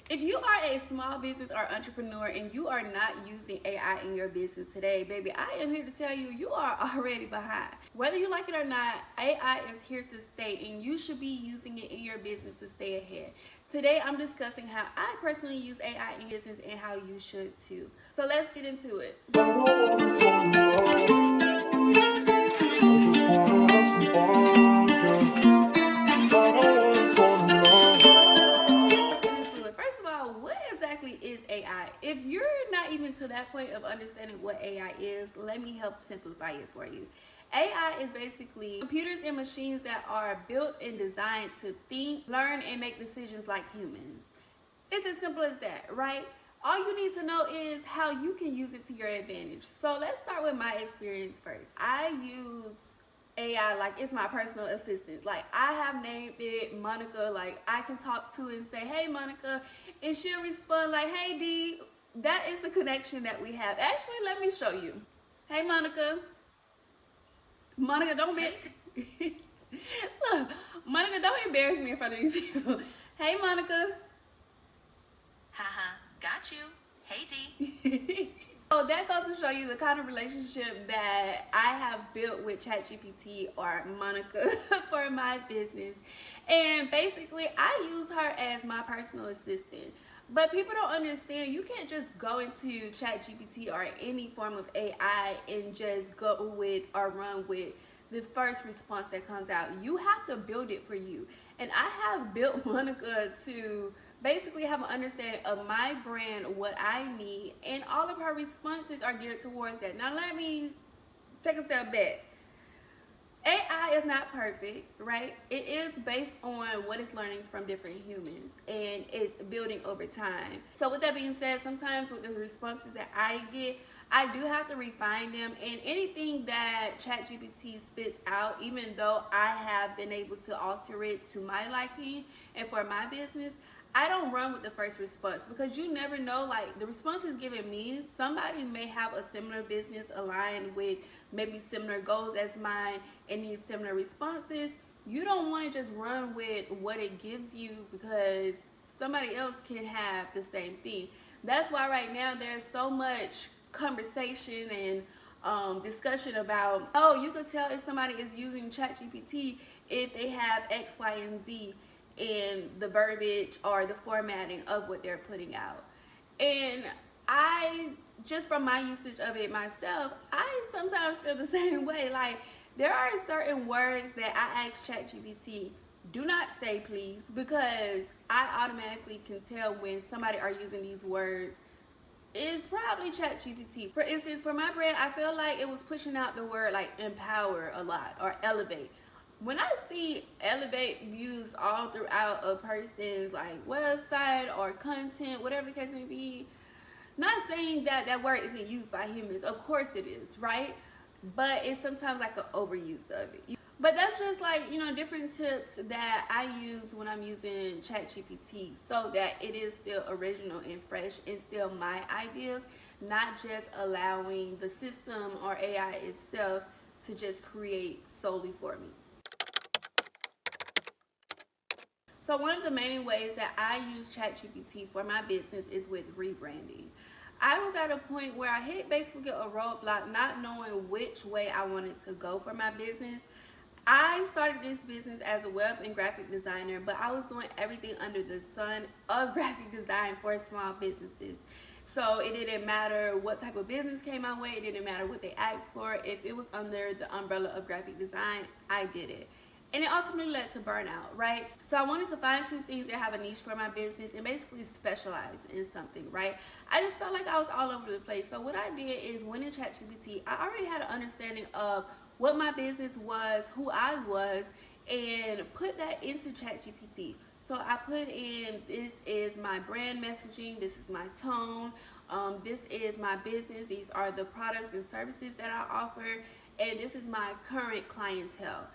If you are a small business or entrepreneur and you are not using AI in your business today, baby, I am here to tell you, you are already behind. Whether you like it or not, AI is here to stay and you should be using it in your business to stay ahead. Today, I'm discussing how I personally use AI in business and how you should too. So let's get into it. First of all, what exactly is AI? If you're not even to that point of understanding what AI is, let me help simplify it for you. AI is basically computers and machines that are built and designed to think, learn, and make decisions like humans. It's as simple as that, right? All you need to know is how you can use it to your advantage. So let's start with my experience first. I use AI like it's my personal assistant. Like I have named it Monica. Like I can talk to it and say, "Hey Monica," and she'll respond like, "Hey D." That is the connection that we have. Actually, let me show you. Hey Monica. Monica, don't be. Look, Monica, don't embarrass me in front of these people. Hey Monica. Haha, got you. Hey D. So that goes to show you the kind of relationship that I have built with ChatGPT or Monica for my business. And basically, I use her as my personal assistant. But people don't understand, you can't just go into ChatGPT or any form of AI and just go with or run with the first response that comes out. You have to build it for you. And I have built Monica to basically have an understanding of my brand, what I need, and all of her responses are geared towards that. Now let me take a step back. AI is not perfect, right? It is based on what it's learning from different humans and it's building over time. So with that being said, sometimes with the responses that I get, I do have to refine them, and anything that ChatGPT spits out, even though I have been able to alter it to my liking and for my business, I don't run with the first response because you never know, like the responses given me, somebody may have a similar business aligned with maybe similar goals as mine and need similar responses. You don't want to just run with what it gives you because somebody else can have the same thing. That's why right now there's so much conversation and discussion about, oh, you could tell if somebody is using ChatGPT if they have X, Y, and Z in the verbiage or the formatting of what they're putting out. And I, just from my usage of it myself, I sometimes feel the same way. Like there are certain words that I ask ChatGPT, do not say please, because I automatically can tell when somebody are using these words is probably ChatGPT. For instance, for my brand, I feel like it was pushing out the word like empower a lot or elevate. When I see elevate used all throughout a person's like website or content, whatever the case may be, not saying that that word isn't used by humans. Of course it is, right? But it's sometimes like an overuse of it. But that's just like, different tips that I use when I'm using ChatGPT so that it is still original and fresh and still my ideas, not just allowing the system or AI itself to just create solely for me. So one of the main ways that I use ChatGPT for my business is with rebranding. I was at a point where I hit basically a roadblock, not knowing which way I wanted to go for my business. I started this business as a web and graphic designer, but I was doing everything under the sun of graphic design for small businesses. So it didn't matter what type of business came my way, it didn't matter what they asked for. If it was under the umbrella of graphic design, I did it. And it ultimately led to burnout, right? So I wanted to find two things that have a niche for my business and basically specialize in something, right? I just felt like I was all over the place. So what I did is went in ChatGPT. I already had an understanding of what my business was, who I was, and put that into ChatGPT. So I put in, this is my brand messaging, this is my tone, this is my business, these are the products and services that I offer, and this is my current clientele.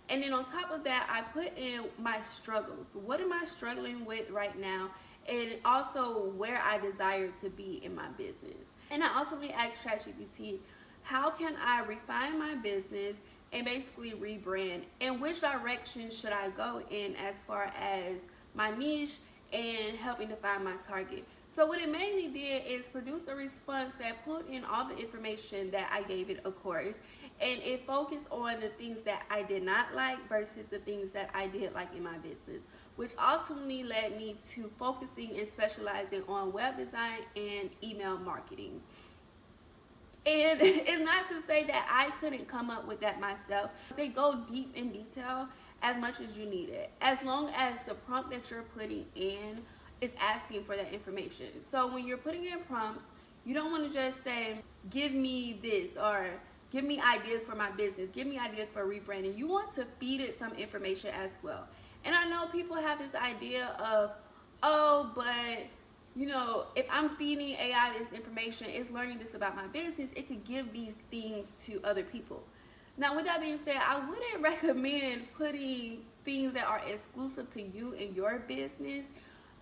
And then on top of that, I put in my struggles. What am I struggling with right now? And also where I desire to be in my business. And I ultimately asked ChatGPT, how can I refine my business and basically rebrand? And which direction should I go in as far as my niche and helping define my target. So what it mainly did is produce a response that put in all the information that I gave it, of course, and it focused on the things that I did not like versus the things that I did like in my business, which ultimately led me to focusing and specializing on web design and email marketing. And it's not to say that I couldn't come up with that myself. They go deep in detail as much as you need it, as long as the prompt that you're putting in is asking for that information. So when you're putting in prompts, you don't want to just say, give me this, or give me ideas for my business, give me ideas for rebranding. You want to feed it some information as well. And I know people have this idea of, oh, but you know, if I'm feeding AI this information, it's learning this about my business, it could give these things to other people. Now, with that being said, I wouldn't recommend putting things that are exclusive to you and your business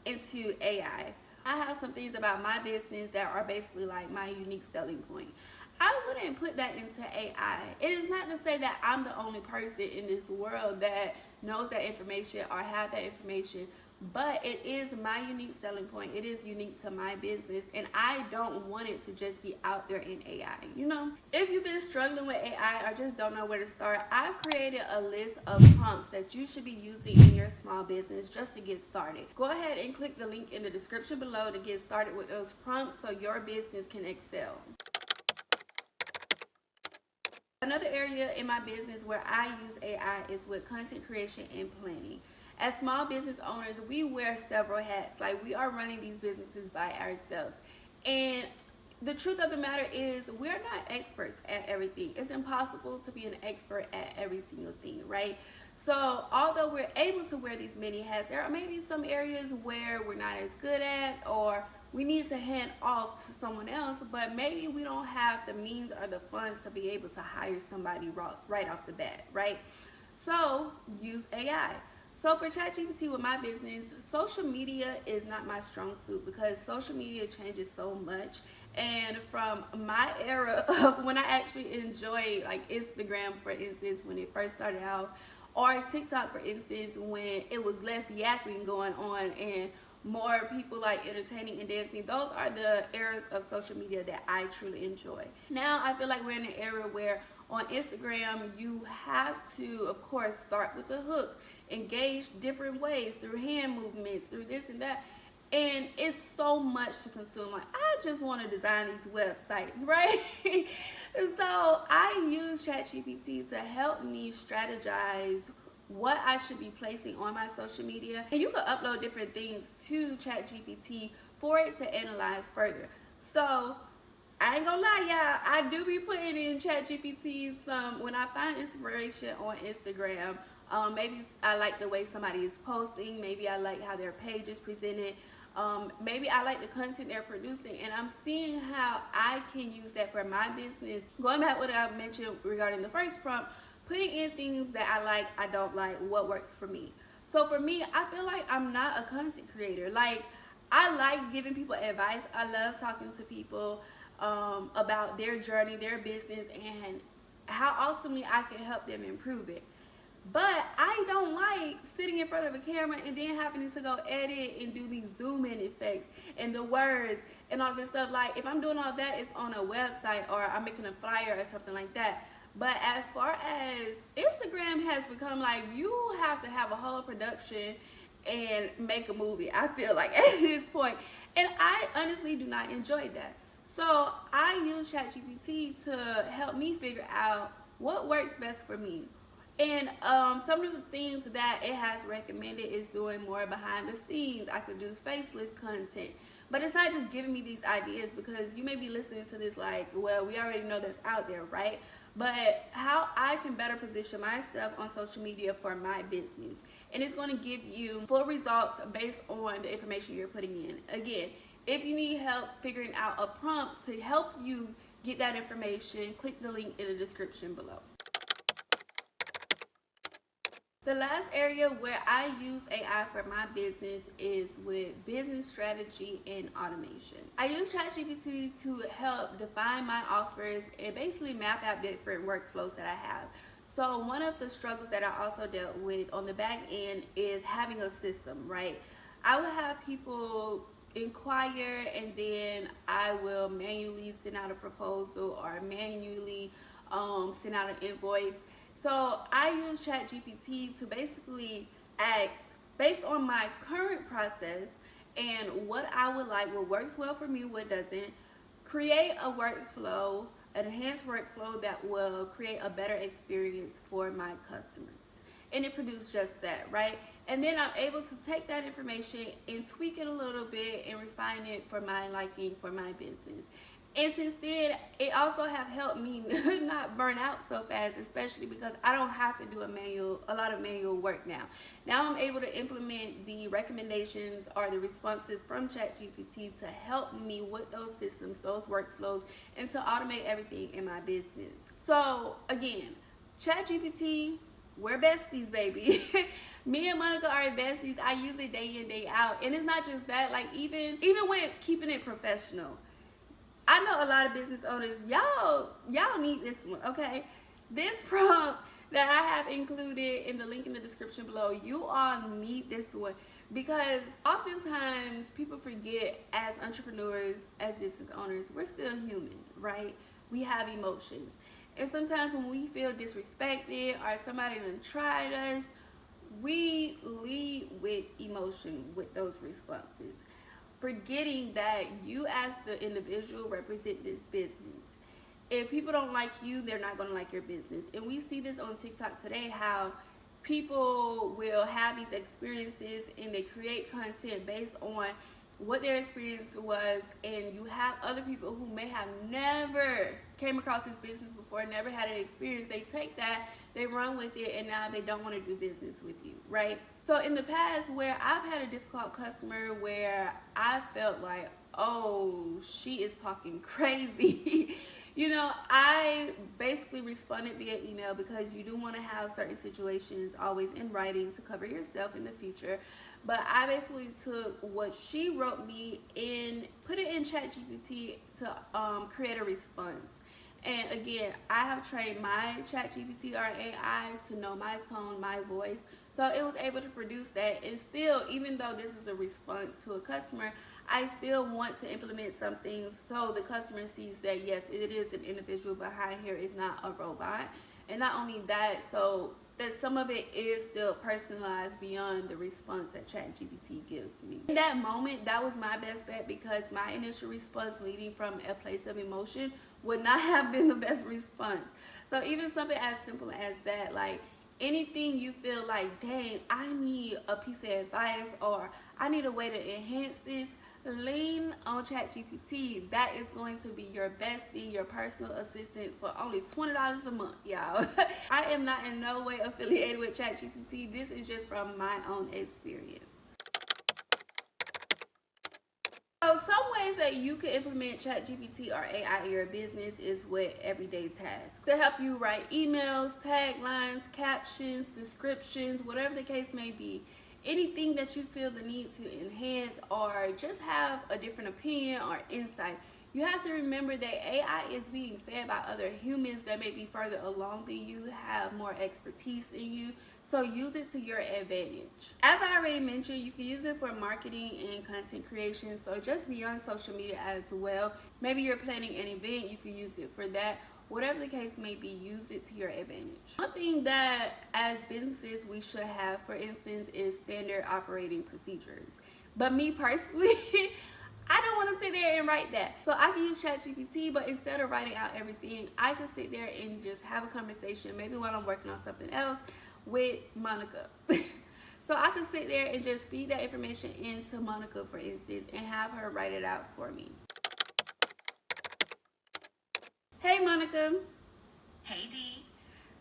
into AI. I have some things about my business that are basically like my unique selling point. I wouldn't put that into AI. It is not to say that I'm the only person in this world that knows that information or have that information, but it is my unique selling point. It is unique to my business, and I don't want it to just be out there in AI. You know, if you've been struggling with AI or just don't know where to start, I've created a list of prompts that you should be using in your small business just to get started. Go ahead and click the link in the description below to get started with those prompts so your business can excel. Another area in my business where I use AI is with content creation and planning. As small business owners, we wear several hats. Like, we are running these businesses by ourselves. And the truth of the matter is, we're not experts at everything. It's impossible to be an expert at every single thing, right? So although we're able to wear these many hats, there are maybe some areas where we're not as good at, or we need to hand off to someone else, but maybe we don't have the means or the funds to be able to hire somebody right off the bat, right? So use AI. So for ChatGPT with my business, social media is not my strong suit because social media changes so much. And from my era of when I actually enjoyed like Instagram, for instance, when it first started out, or TikTok, for instance, when it was less yapping going on and more people like entertaining and dancing, those are the eras of social media that I truly enjoy. Now I feel like we're in an era where on Instagram you have to, of course, start with a hook, engage different ways through hand movements, through this and that, and it's so much to consume. Like, I just want to design these websites, right? So I use ChatGPT to help me strategize what I should be placing on my social media. And you can upload different things to ChatGPT for it to analyze further. So I ain't gonna lie, y'all, I do be putting in ChatGPT some when I find inspiration on Instagram. Maybe I like the way somebody is posting. Maybe I like how their page is presented. Maybe I like the content they're producing, and I'm seeing how I can use that for my business. Going back to what I mentioned regarding the first prompt, putting in things that I like, I don't like, what works for me. So for me, I feel like I'm not a content creator. Like, I like giving people advice. I love talking to people about their journey, their business, and how ultimately I can help them improve it. But I don't like sitting in front of a camera and then having to go edit and do these zoom in effects and the words and all this stuff. Like, if I'm doing all that, it's on a website or I'm making a flyer or something like that. But as far as Instagram has become, like, you have to have a whole production and make a movie, I feel like, at this point. And I honestly do not enjoy that. So I use ChatGPT to help me figure out what works best for me. And some of the things that it has recommended is doing more behind the scenes. I could do faceless content. But it's not just giving me these ideas, because you may be listening to this like, well, we already know that's out there, right? But how I can better position myself on social media for my business. And it's going to give you full results based on the information you're putting in. Again, if you need help figuring out a prompt to help you get that information, click the link in the description below. The last area where I use AI for my business is with business strategy and automation. I use ChatGPT to help define my offers and basically map out different workflows that I have. So one of the struggles that I also dealt with on the back end is having a system, right? I will have people inquire, and then I will manually send out a proposal or manually send out an invoice. So I use ChatGPT to basically ask, based on my current process and what I would like, what works well for me, what doesn't, create a workflow, an enhanced workflow that will create a better experience for my customers. And it produced just that, right? And then I'm able to take that information and tweak it a little bit and refine it for my liking, for my business. And since then, it also have helped me not burn out so fast, especially because I don't have to do a lot of manual work now. Now I'm able to implement the recommendations or the responses from ChatGPT to help me with those systems, those workflows, and to automate everything in my business. So again, ChatGPT, we're besties, baby. Me and Monica are besties. I use it day in, day out. And it's not just that, like even when keeping it professional. I know a lot of business owners, y'all need this one, okay? This prompt that I have included in the link in the description below, you all need this one, because oftentimes people forget, as entrepreneurs, as business owners, we're still human, right? We have emotions. And sometimes when we feel disrespected or somebody done tried us, we lead with emotion with those responses, forgetting that you as the individual represent this business. If people don't like you, they're not going to like your business. And we see this on TikTok today, how people will have these experiences and they create content based on what their experience was, and you have other people who may have never came across this business before, never had an experience. They take that, they run with it, and now they don't want to do business with you, right? So in the past, where I've had a difficult customer where I felt like, oh, she is talking crazy, I basically responded via email, because you do want to have certain situations always in writing to cover yourself in the future. But I basically took what she wrote me and put it in ChatGPT to create a response. And again, I have trained my ChatGPT or AI to know my tone, my voice. So it was able to produce that. And still, even though this is a response to a customer, I still want to implement something so the customer sees that, yes, it is an individual behind here, it's not a robot. And not only that, so that some of it is still personalized beyond the response that ChatGPT gives me. In that moment, that was my best bet, because my initial response leading from a place of emotion would not have been the best response. So even something as simple as that, like anything you feel like, dang, I need a piece of advice or I need a way to enhance this, lean on ChatGPT. That is going to be your bestie, your personal assistant for only $20 a month, y'all. I am not in no way affiliated with ChatGPT. This is just from my own experience. So some ways that you can implement ChatGPT or AI in your business is with everyday tasks. To help you write emails, taglines, captions, descriptions, whatever the case may be. Anything that you feel the need to enhance or just have a different opinion or insight. You have to remember that AI is being fed by other humans that may be further along than you, have more expertise than you. So use it to your advantage. As I already mentioned, you can use it for marketing and content creation. So just beyond social media as well. Maybe you're planning an event, you can use it for that. Whatever the case may be, use it to your advantage. One thing that as businesses we should have, for instance, is standard operating procedures. But me personally, I don't want to sit there and write that. So I can use ChatGPT, but instead of writing out everything, I can sit there and just have a conversation, maybe while I'm working on something else, with Monica. So I can sit there and just feed that information into Monica, for instance, and have her write it out for me. Hey Monica. Hey D.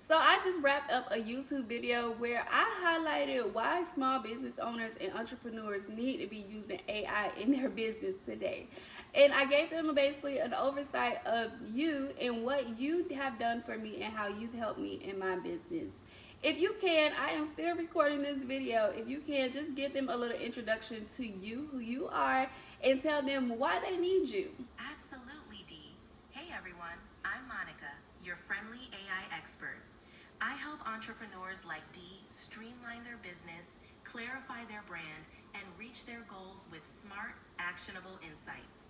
So I just wrapped up a YouTube video where I highlighted why small business owners and entrepreneurs need to be using AI in their business today. And I gave them basically an oversight of you and what you have done for me and how you've helped me in my business. If you can, I am still recording this video. If you can, just give them a little introduction to you, who you are, and tell them why they need you. Absolutely, D. Hey everyone, I'm Monica, your friendly AI expert. I help entrepreneurs like D streamline their business, clarify their brand, and reach their goals with smart, actionable insights.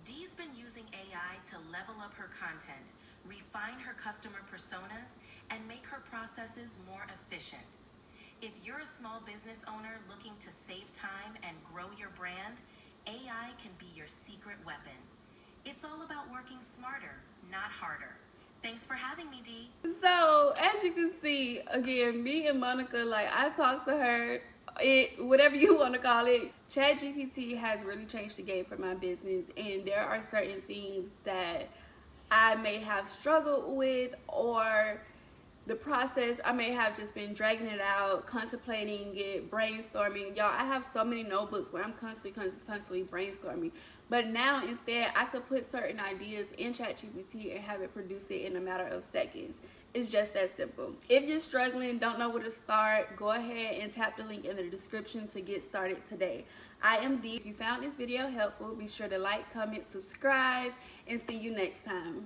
Dee's been using AI to level up her content, refine her customer personas, and make her processes more efficient. If you're a small business owner looking to save time and grow your brand, AI can be your secret weapon. It's all about working smarter, not harder. Thanks for having me, Dee. So as you can see, again, me and Monica, like I talked to her, whatever you want to call it. ChatGPT has really changed the game for my business, and there are certain things that I may have struggled with, or the process I may have just been dragging it out, contemplating it, brainstorming. Y'all, I have so many notebooks where I'm constantly brainstorming. But now instead, I could put certain ideas in ChatGPT and have it produce it in a matter of seconds. It's just that simple. If you're struggling, don't know where to start, go ahead and tap the link in the description to get started today. I am Dee. If you found this video helpful, be sure to like, comment, subscribe, and see you next time.